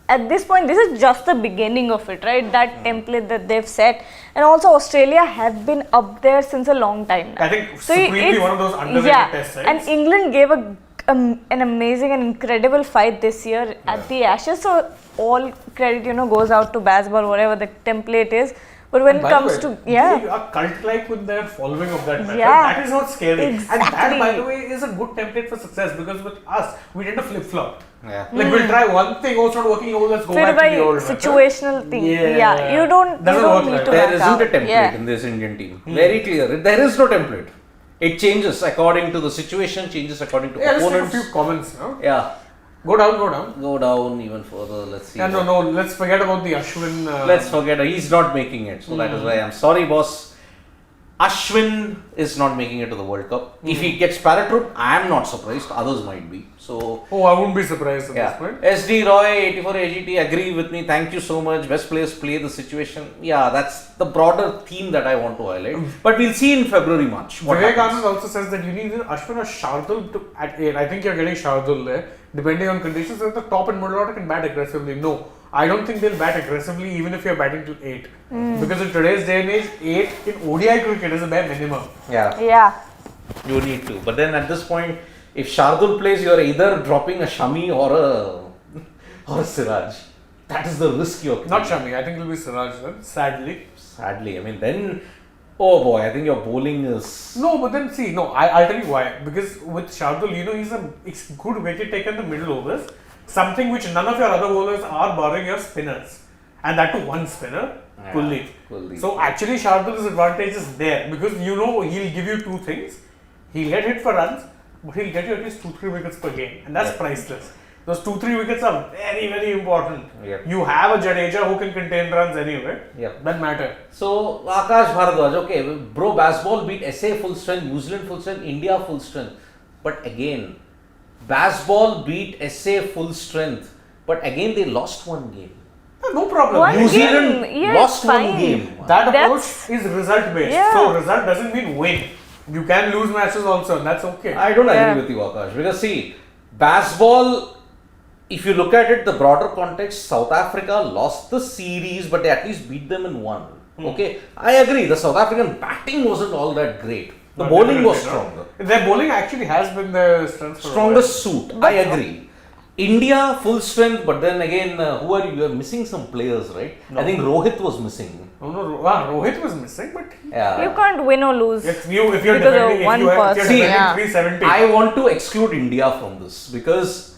at this point, this is just the beginning of it, right? That template that they've set. And also, Australia have been up there since a long time now. I think supremely one of those underrated test sides. And England gave an amazing and incredible fight this year at the Ashes. So, all credit, goes out to baseball, whatever the template is. But when it comes to, they are cult-like with their following of that method. Yeah. That is not scary. Exactly. And that, by the way, is a good template for success because with us, we tend to flip-flop. Yeah. Like we'll try one thing, oh, it's not working, oh, let's go back to the old method. Situational thing. Yeah. You don't Doesn't work need like to There back isn't out. a template in this Indian team. Very clear. There is no template. It changes according to the situation, changes according to Let's take a opponents. few comments now. Yeah. Go down. Go down even further. Let's see. No, let's forget about the Ashwin. Let's forget. He's not making it. So that is why I'm sorry, boss. Ashwin is not making it to the World Cup. If he gets paratrooped, I am not surprised. Others might be. So. Oh, I wouldn't be surprised at this point. SD Roy 84 AGT agree with me. Thank you so much. Best players play the situation. Yeah, that's the broader theme that I want to highlight. But we'll see in February, March. Vivek Anand also says that you need either Ashwin or Shardul at 8. I think you're getting Shardul there. Depending on conditions, if the top and middle order can bat aggressively. No, I don't think they'll bat aggressively even if you're batting till 8. Because in today's day and age, 8 in ODI cricket is a bare minimum. Yeah. You need to. But then at this point, if Shardul plays, you're either dropping a Shami or a Siraj. That is the risk you're taking. Not Shami, I think it'll be Siraj then, sadly. Sadly, I mean, then, oh boy, I think your bowling is. No, but then see, I'll tell you why. Because with Shardul, it's a good wicket taker in the middle overs. Something which none of your other bowlers are, barring your spinners. And that to one spinner, Kuldeep. So actually, Shardul's advantage is there. Because he'll give you two things. He'll get hit for runs, but he'll get you at least 2-3 wickets per game. And that's priceless. Those 2-3 wickets are very, very important. You have a Jadeja who can contain runs anyway. Doesn't matter. So, Akash Bharadwaj, okay, bro, baseball beat SA full strength, New Zealand full strength, India full strength. But again, baseball beat SA full strength. But again, they lost one game. No problem. New Zealand lost one game. That approach is result based. Yeah. So, result doesn't mean win. You can lose matches also, and that's okay. I don't agree with you, Akash. Because see, baseball, if you look at it, the broader context, South Africa lost the series, but they at least beat them in one. Okay, I agree. The South African batting wasn't all that great. The bowling was stronger. Their bowling actually has been their strongest suit. I agree. India full strength, but then again, who are you? You are missing some players, right? I think Rohit was missing. Rohit was missing, but you can't win or lose. If you're because defending, of one if you're person. defending 370. I want to exclude India from this because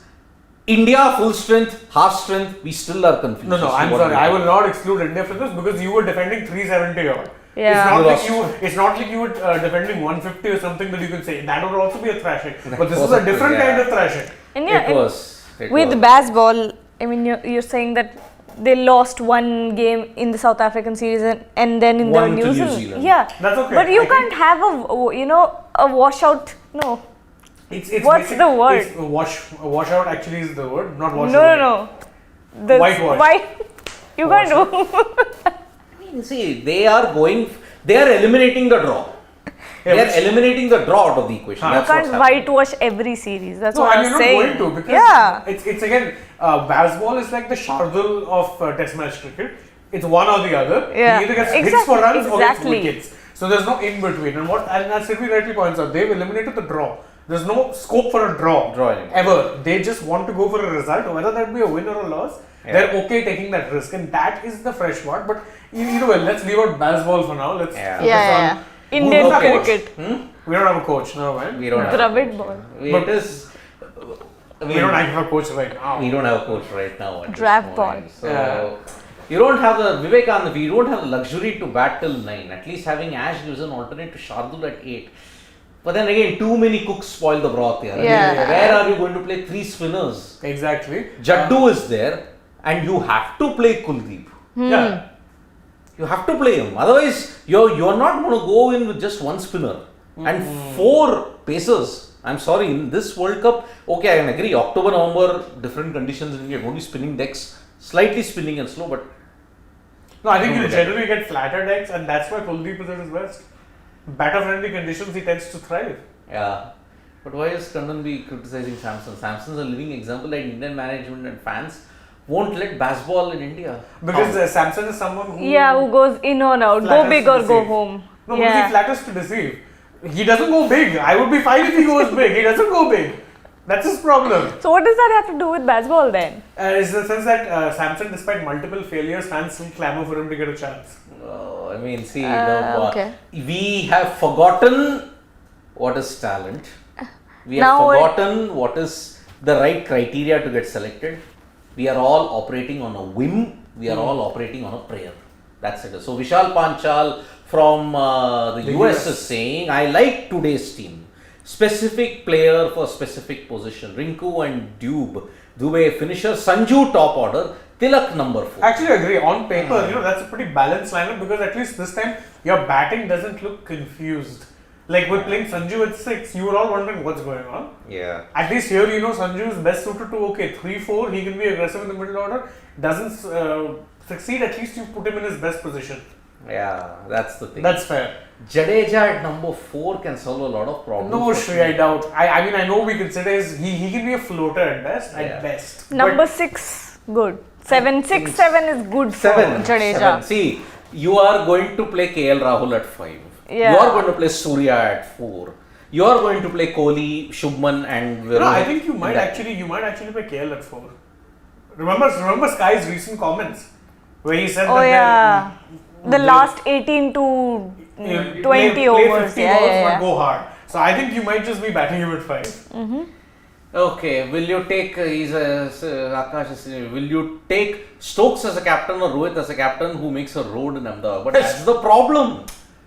India full strength, half strength, we still are confused. No, I'm sorry. I will not exclude India from this because you were defending 370 odd. Yeah. It's not like you were defending 150 or something that you can say. That would also be a thrashing. But this is a different kind of thrashing. And With baseball, I mean, you're saying that they lost one game in the South African series and then in the New Zealand. Yeah, that's okay. But you can't have a washout. No. What's the word? Washout actually is the word, not washout. No. Whitewash. You can't do. I mean, see, they are eliminating the draw. They are eliminating the draw out of the equation. You can't whitewash every series. That's what I'm saying. No, I'm not going to because it's again, baseball is like the Shardul of Test match cricket. It's one or the other. Yeah. He either gets hits for runs or gets wickets. So there's no in between. And as Sylvie rightly points out, they've eliminated the draw. There's no scope for a draw ever. They just want to go for a result, whether that be a win or a loss. They're okay taking that risk, and that is the fresh part. But either way, let's leave out baseball for now. Let's focus on Indian cricket. We don't have a coach, no man. We don't have Dravid ball. We don't have a coach right now. We don't have a coach right now. Draft ball. So you don't have the Vivekanand. We don't have the luxury to bat till 9. At least having Ash gives an alternate to Shardul at 8. But then again, too many cooks spoil the broth here. Where are you going to play 3 spinners? Exactly. Jaddu is there, and you have to play Kuldeep. Yeah. You have to play him. Otherwise, you're not going to go in with just one spinner and 4 pacers. I'm sorry, in this World Cup, okay, I can agree. October, November, different conditions, and you're going to be spinning decks, slightly spinning and slow, but No, I think he'll generally get flatter decks, and that's why Kuldeep is at his best. Batter-friendly conditions, he tends to thrive. Yeah. But why is Kandan be criticizing Samson? Samson's a living example that Indian management and fans won't let baseball in India. Because Samson is someone who... who goes in or out, go flatters big to or go deceive. home. No, because he flatters to deceive. He doesn't go big. I would be fine if he goes big. He doesn't go big. That's his problem. So what does that have to do with baseball then? It's the sense that Samson, despite multiple failures, fans still clamour for him to get a chance. Oh, I mean, see, okay. we have forgotten what is talent. We have Now forgotten what is the right criteria to get selected. We are all operating on a whim. We are all operating on a prayer. That's it. So Vishal Panchal from the US is saying, I like today's team. Specific player for specific position. Rinku and Dubey finisher. Sanju top order. Tilak number 4. Actually, I agree. On paper, that's a pretty balanced lineup because at least this time your batting doesn't look confused. Like we're playing Sanju at 6, you were all wondering what's going on. Yeah. At least here, Sanju is best suited to 3-4. He can be aggressive in the middle order. Doesn't succeed, at least you put him in his best position. Yeah, that's the thing. That's fair. Jadeja at number 4 can solve a lot of problems. No, Shri, I doubt. I mean, I know we consider he can be a floater at best. Yeah. At best. Number 6, good. 7, 6, 7 is good for Jadeja. 7. See, you are going to play KL Rahul at 5. Yeah. You are going to play Surya at 4. You are going to play Kohli, Shubman and Virat. No, I think you might actually play KL at 4. Remember Sky's recent comments where he said the last 18 to 20 play overs. 50 balls but go hard. So I think you might just be batting him at 5. Okay, will you take Akash is saying, will you take Stokes as a captain or Rohit as a captain who makes a road in Ahmedabad? But that's the problem.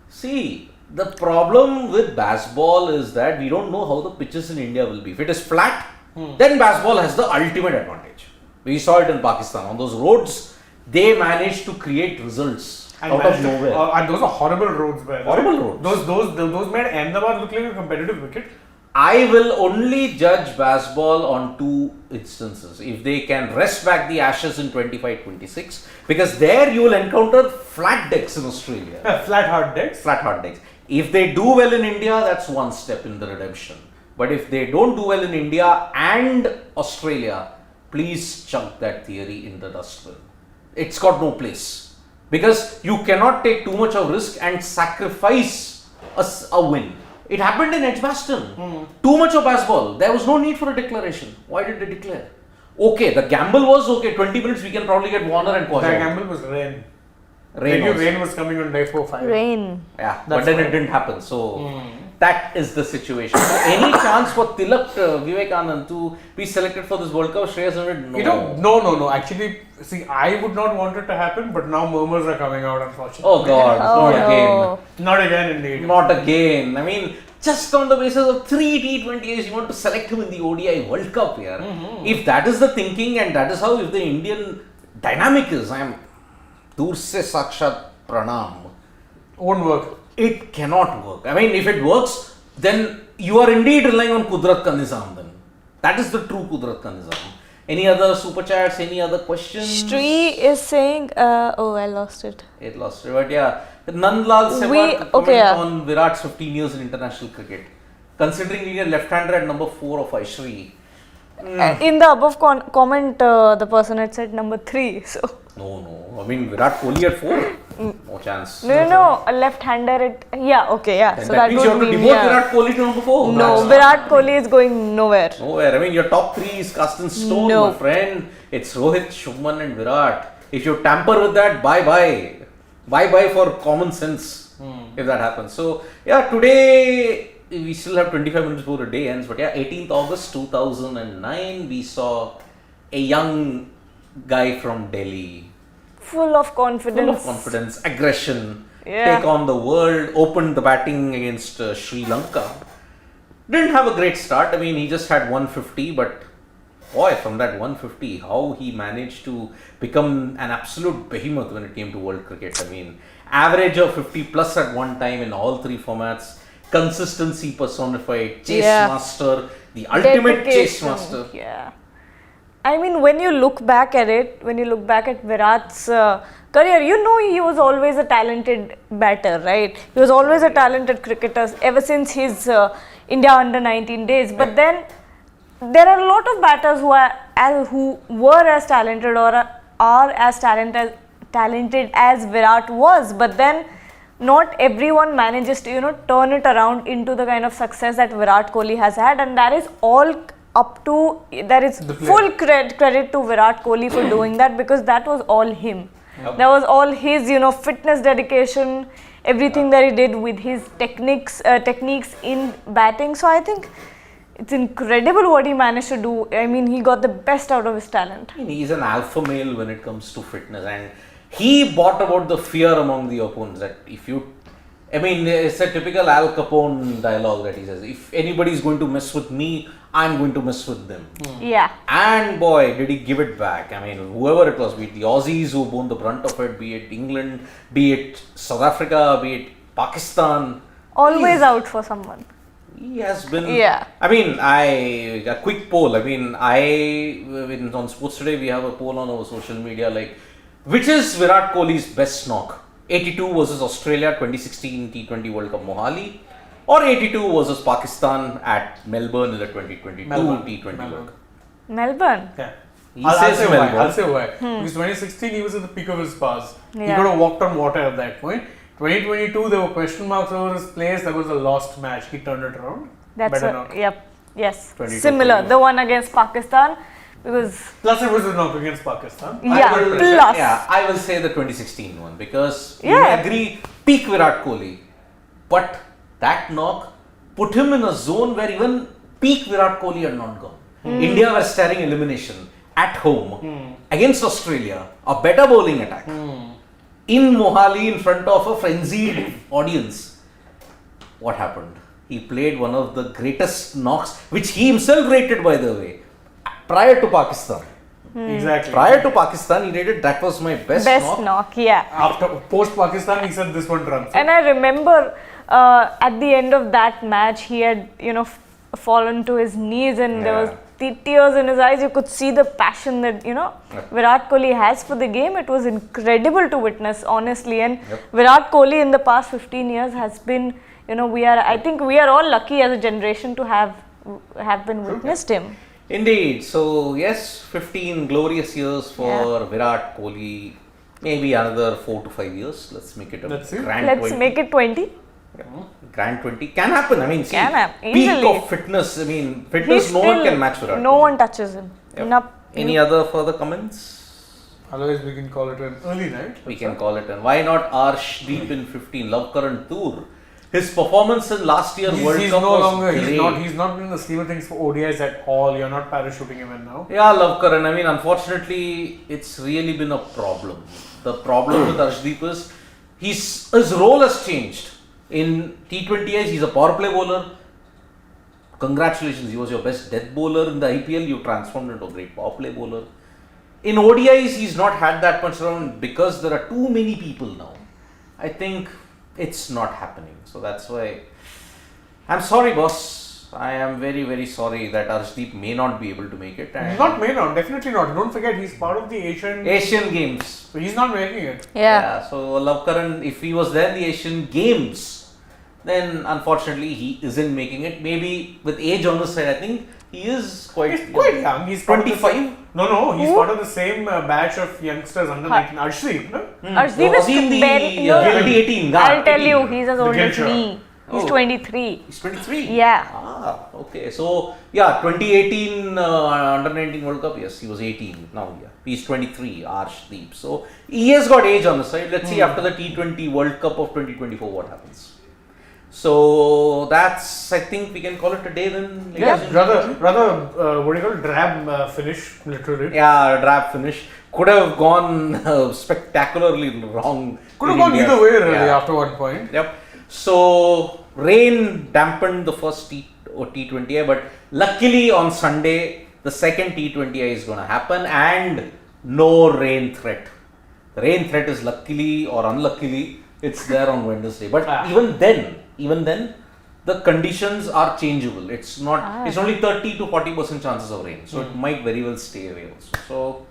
See, the problem with baseball is that we don't know how the pitches in India will be. If it is flat, then baseball has the ultimate advantage. We saw it in Pakistan. On those roads, they managed to create results out of nowhere. And those are horrible roads, by the way. Horrible roads. Those made Ahmedabad look like a competitive wicket. I will only judge baseball on 2 instances. If they can wrest back the Ashes in 25-26, because there you will encounter flat decks in Australia. Yeah, flat hard decks. Flat hard decks. If they do well in India, that's one step in the redemption. But if they don't do well in India and Australia, please chuck that theory in the dustbin. It's got no place. Because you cannot take too much of risk and sacrifice a win. It happened in Edgbaston. Too much of baseball. There was no need for a declaration. Why did they declare? Okay, the gamble was 20 minutes we can probably get Warner and Quasar. The gamble was rain. Rain was coming on day 4-5. Rain. Yeah, but then it didn't happen. So that is the situation. So any chance for Tilak Vivekanand to be selected for this World Cup? Shreyas Ahmed, no. No. Actually, see, I would not want it to happen, but now murmurs are coming out, unfortunately. Oh God, not again. Not again, indeed. Not again. I mean, just on the basis of 3 T20Is, you want to select him in the ODI World Cup here. If that is the thinking and that is how, if the Indian dynamic is, I am dur se sakshat pranam. Won't work. It cannot work. I mean, if it works, then you are indeed relying on Kudrat ka Nizam then. That is the true Kudrat ka Nizam. Any other super chats? Any other questions? Shri is saying, I lost it. It lost it, but yeah. Nandlal Sehwag comment on Virat's 15 years in international cricket. Considering being a left-hander at number 4 or 5, Shri. In the above comment, the person had said number 3. So. No. I mean, Virat Kohli at 4? No chance. No, a left-hander at... Yeah, okay, yeah. Then so that means you have to demote Virat Kohli to number 4. No, Virat Kohli is going nowhere. Nowhere. I mean, your top 3 is cast in stone, my friend. It's Rohit, Shubman and Virat. If you tamper with that, bye-bye. Bye-bye for common sense, if that happens. So, yeah, today, we still have 25 minutes before the day ends. But yeah, 18th August 2009, we saw a young guy from Delhi. Full of confidence. Aggression, take on the world, opened the batting against Sri Lanka. Didn't have a great start. I mean, he just had 150, but boy, from that 150, how he managed to become an absolute behemoth when it came to world cricket. I mean, average of 50 plus at one time in all 3 formats, consistency personified, chase master, the ultimate chase master. Yeah. I mean, when you look back at it, when you look back at Virat's career, you know he was always a talented batter, right? He was always a talented cricketer ever since his India under-19 days. But then there are a lot of batters who were as talented or are as talented as Virat was. But then not everyone manages to turn it around into the kind of success that Virat Kohli has had, and that is all up to, there is full credit to Virat Kohli for doing that, because that was all him. That was all his fitness, dedication, everything that he did with his techniques in batting. So I think it's incredible what he managed to do. I mean, he got the best out of his talent. He's an alpha male when it comes to fitness, and he brought about the fear among the opponents that it's a typical Al Capone dialogue that he says, if anybody is going to mess with me, I'm going to mess with them. Yeah. And boy, did he give it back. I mean, whoever it was, be it the Aussies who bore the brunt of it, be it England, be it South Africa, be it Pakistan. Always out for someone. He has been. Yeah. I mean, a quick poll. I mean, on Sports Today, we have a poll on our social media like, which is Virat Kohli's best knock? 82 versus Australia 2016 T20 World Cup Mohali, or 82 versus Pakistan at Melbourne in the 2022 T20 World Cup? Melbourne. Yeah. I'll say why. I'll say why. Because 2016 he was at the peak of his powers. Yeah. He could have walked on water at that point. 2022 there were question marks over his place. That was a lost match. He turned it around. That's Better knock. Yep. Yes. 22, Similar. 21. The one against Pakistan. Because Plus it was a knock against Pakistan. I will say the 2016 one, because you may agree, peak Virat Kohli, but that knock put him in a zone where even peak Virat Kohli had not gone. India were staring elimination at home against Australia, a better bowling attack in Mohali in front of a frenzied audience. What happened? He played one of the greatest knocks, which he himself rated, by the way, prior to Pakistan. Exactly. Prior to Pakistan, he rated that was my best knock. Yeah. After post Pakistan, he said this one runs. And I remember at the end of that match, he had fallen to his knees, and there was the tears in his eyes. You could see the passion that Virat Kohli has for the game. It was incredible to witness, honestly. And Virat Kohli in the past 15 years has been, I think we are all lucky as a generation to have been witnessed him. Indeed. So yes, 15 glorious years for Virat Kohli. Maybe another 4 to 5 years. Let's make it a grand 20. Let's make it 20. Grand 20 can happen. I mean, see, peak easily. of fitness. I mean, fitness. No one can match Virat. No one touches him. Yep. Any other further comments? Otherwise, we can call it an early night. We can call it an. Why not AajTak in 15? Love Current Tour. His performance in last year's World Cup was great. He's not in the scheme of things for ODIs at all. You're not parachuting him in now. Yeah, Love Current. I mean, unfortunately, it's really been a problem. The problem with AajTak is his role has changed. In T20Is, he's a power play bowler. Congratulations, he was your best death bowler in the IPL. You transformed into a great power play bowler. In ODIs, he's not had that much around because there are too many people now. I think it's not happening. So that's why I'm sorry, boss. I am very, very sorry that AajTak may not be able to make it. And Definitely not. Don't forget, he's part of the Asian Games. So he's not making it. Yeah. So Love Current, if he was there in the Asian Games, then unfortunately he isn't making it. Maybe with age on his side, I think he is quite young. He's 25. No, he's part of the same batch of youngsters under 19. AajTak, no? AajTak is in the 2018. I'll tell you, he's as old as Gilshire. me. He's 23. He's 23? Yeah. Okay. So, 2018 Under 19 World Cup, yes, he was 18. Now, he's 23, AajTak. So, he has got age on the side. Let's see after the T20 World Cup of 2024 what happens. So, that's, I think we can call it a day then. Rather, what do you call it? Drab finish, literally. Yeah, drab finish. Could have gone spectacularly wrong. Could have gone either way, really, after one point. Yep. So, rain dampened the first T20I, but luckily on Sunday, the second T20I is going to happen and no rain threat. The rain threat is luckily or unluckily, it's there on Wednesday. But even then, the conditions are changeable. It's not. It's only 30 to 40% chances of rain, so it might very well stay away also. So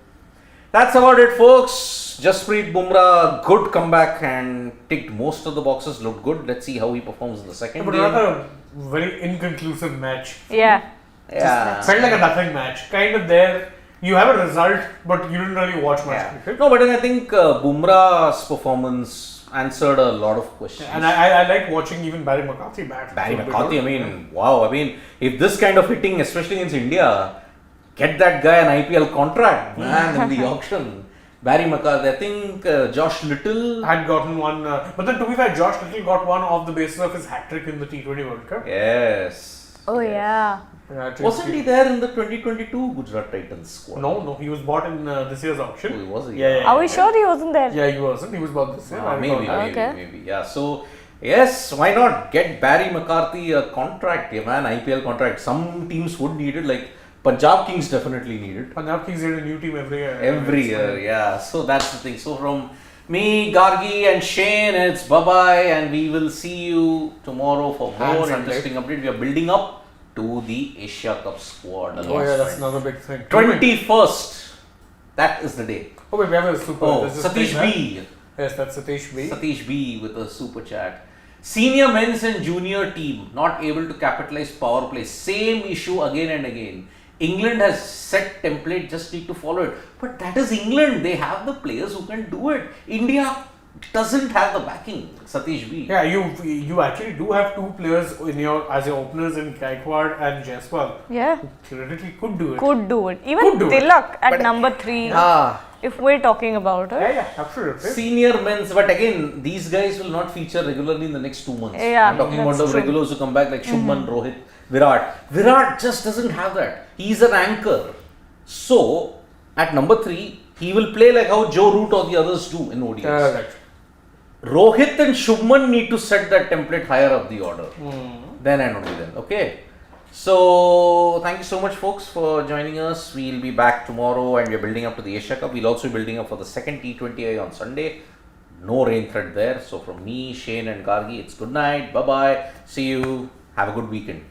that's about it, folks. Jasprit Bumrah, good comeback and ticked most of the boxes. Looked good. Let's see how he performs in the second But game. another very inconclusive match. Yeah. Yeah. Felt like a nothing match. Kind of there. You have a result, but you didn't really watch much cricket. No, but then I think Bumrah's performance answered a lot of questions. And I like watching even Barry McCarthy bat. Barry McCarthy, I mean, wow. I mean, if this kind of hitting, especially against India, get that guy an IPL contract, man, in the auction. Barry McCarthy, I think Josh Little had gotten one. But then to be fair, Josh Little got one off the basis of his hat-trick in the T20 World Cup. Yes. Oh yeah. Wasn't he there in the 2022 Gujarat Titans squad? No, he was bought in this year's auction. Oh, he was. Yeah. Are we sure he wasn't there? Yeah, he wasn't. He was bought this year. Maybe. Yeah. So, yes, why not get Barry McCarthy a contract, man, IPL contract. Some teams would need it, like Punjab Kings definitely need it. Punjab Kings need a new team every year. Every year, yeah. So that's the thing. So from me, Gargi and Shane, it's bye-bye, and we will see you tomorrow for more interesting update. We are building up to the Asia Cup squad. Oh yeah, that's another big thing. 21st. That is the day. Oh wait, we have a super. Satish B. Yes, that's Satish B. Satish B with a super chat. Senior men's and junior team not able to capitalize power play. Same issue again and again. England has set template, just need to follow it. But that is England. They have the players who can do it. India doesn't have the backing. Satish B. Yeah, you actually do have two players in as your openers in Gaikwad and Jaiswal. Yeah. Who theoretically could do it. Could do it. Even Tilak at number 3. If we're talking about it. Yeah, absolutely. Senior men's, but again, these guys will not feature regularly in the next 2 months. Yeah, I'm talking about the true. regulars who come back like Shubman, Rohit, Virat. Virat just doesn't have that. He's an anchor. So, at number 3, he will play like how Joe Root or the others do in ODIs. Right. Rohit and Shubman need to set that template higher up the order. Then and only then. Okay. So, thank you so much, folks, for joining us. We'll be back tomorrow and we're building up to the Asia Cup. We'll also be building up for the second T20I on Sunday. No rain threat there. So, from me, Shane, and Gargi, it's good night. Bye bye. See you. Have a good weekend.